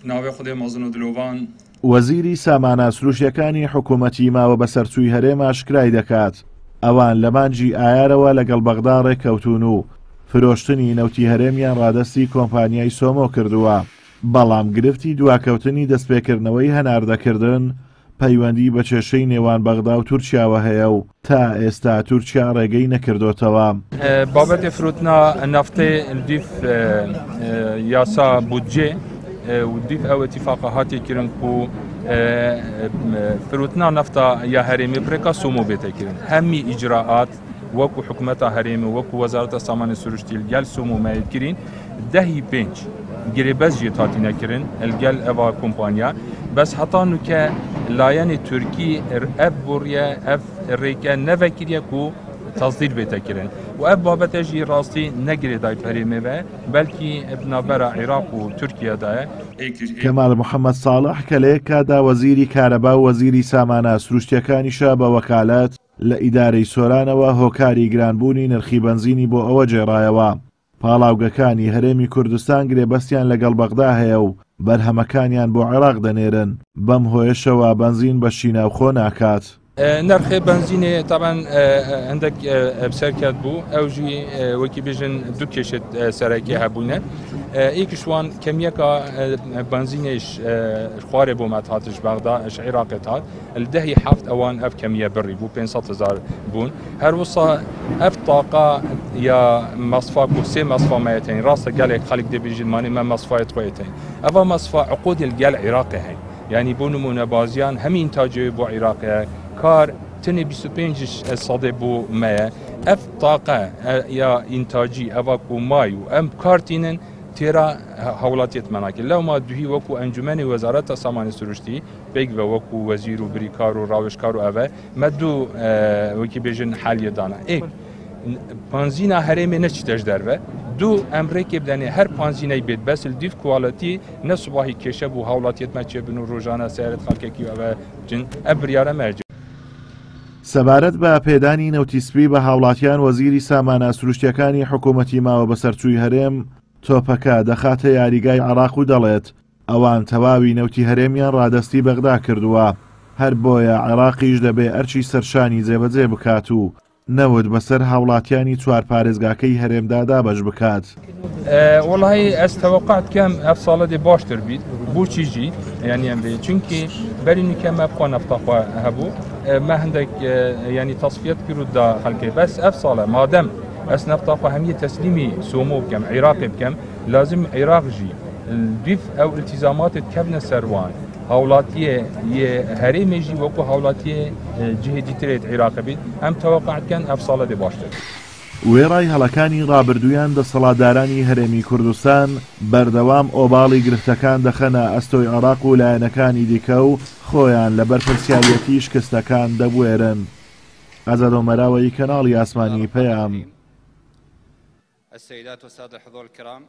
ناوی خودی مازن و دلوان وەزیری سامانە سروشتیەکانی حکوومەتی ماوە بە سەرچووی هەرێم ئاشکرای دەکات ئەوان لە مانجی ئایارەوە لەگەڵ بەغدا ڕێککەوتون و فرۆشتنی نەوتی هەرێمیان ڕادەستی کۆمپانیای سۆمۆ کردووە، بەڵام گرفتی دواکەوتنی دەستپێکردنەوەی هەناردەکردن پەیوەندی بە کێشەی نێوان بەغدا و تورکیاوە هەیە و تا ئێستا تورکیا ڕێگەی نەکردوتەوە. بابەتی فروتنا نەفتێ دیف یاسا بودجێ و دیف ئەو اتفاقە هاتی کردن و فروتنا نفتا یا هەرێمی برێکا سۆمۆ بێتەکردن هەمی ئیجراعات وەکو حکوومەتە هەرێمی وەکو وەزارەتە سامانە سروشتی لەگەڵ سۆمۆ مایلکردین دەهی پێنج گرێبەز جێ هاتینەکردن لەگەڵ ئەوا کۆمپانیا بەس هەتا نوکە لایەنی تورکی ئەف بڕیە ئەف ڕێکە نەڤەکریە و تصدیل بێتەکردن و ئەف بابەتەژی ڕاستی نەگرێ دای هەرێمێوە بەلکی بنابەرە عێراق و تورکیادایە. کەمال محەممەد ساڵح کە لە یەک کادا وەزیری کارەبا و وەزیری سامانە سروشتیەکانیشە بە وەکالەت لە ئیدارەی سۆرانەوە هۆکاری گرانبوونی نرخی بنزینی بۆ ئەوە جێڕایەوە. پاڵاوگەکانی هەرێمی کوردستان گرێبەستیان لەگەڵ بەغدا هەیە و بەرهەمەکانیان بۆ عێراق دەنێرن بەم هۆیشەوە بنزین بە شیناوخۆ ناکات. نرخ بنزینێ طبعا هەندێک بسەرکات بوو ئەوژی وەکی بێژن دوو کێشت سەرەکی هەبوونە ئیکشوان کەمیەکە بنزینێش خوارێ بۆ مات هاتش بەغدا ئەش عێراقێت هات دەهی هەفت ئەوان ئەف کەمیە بڕی بوو 500,000 بوون هەروەسا ئەف تاقا یا مەصفا و سێ مەصفامەتین ڕاستە گەلێک خەڵک دەبێژنمانی مە مەصفایت خۆیتین ئەوە مەصفا عقودی لەگەڵ عێراقی هەین یعنی بۆ نمونە بازیان هەمین تاجێ بۆ عێراقی کار تنی 25 ساده بو ما اف طاقه یا انتاجی اواکو مایو ام کارتینن تیرا حولاتیت مناکل لو ما دوهی وکو انجمن وزارت سامان سروشتی بگ و وکو وزیر و بریکار و راوشکار و اوه مدو وکی بیژن حالی دانا ایک پانزینا هرمی نچتش دربه دو امریکا بدنی هر پانزینای بیت بس الدیف کوالیتی نصباهی کشب و حولاتیت مچه بنو روزانه سیرت خالکی و اوه جن ابریاره مرج سەبارەت بە پێدانی نەوتیسپی بە هاوڵاتیان وەزیری سامانە سروشتیەکانی حکوومەتی ماوە بە سەرچووی هەرێم تۆپەکە دەخاتە یاریگای عێراق و دەڵێت ئەوان تەواوی نەوتی هەرێمیان ڕادەستی بەغدا کردووە هەر بۆیە عێراقیش دەبێ ئەرچی سەرشانی جێبەجێ بکات و نەوت بەسەر هاوڵاتیانی چوار پارێزگاکەی هەرێمدا دابەش بکات. والله ئەس تەوەقعت کەم ئەف ساڵە دێ باشتر بیت بۆ چیژی یعنی ئەم بێ چونکی بەرینی کەمە بخوا نەفتەخوا هەبوو ما هەندێک ینی تصفیت کرددا خەڵکی بەس ئەف ساڵە مادەم ئەس نەفتەخوا هەمیە تەسلیمی سۆمۆ بکەم عێراقی بکەم لازم عێراقژی دیف ئەو التیزاماتت کەبنە سەروان هاوڵاتیە هەرێمێژی وەکو هاوڵاتیە جهێدی ترێت عێراق بیت ئەم تەوەقعتکەن ئەف ساڵە دێ باشتر. وێڕای هەڵەکانی ڕابردوویان دەسەڵاتدارانی هەرێمی کوردستان بەردەوام ئۆباڵی گرفتەکان دەخەنە ئەستۆی عێراق و لایەنەکانی دیکە و خۆیان لە بەرپرسیارەتی شکستەکان دەبوێرن. ئازاد ئۆمەراوەی کەناڵی ئاسمانی پەیام. السيدات والسادة الحضور الكرام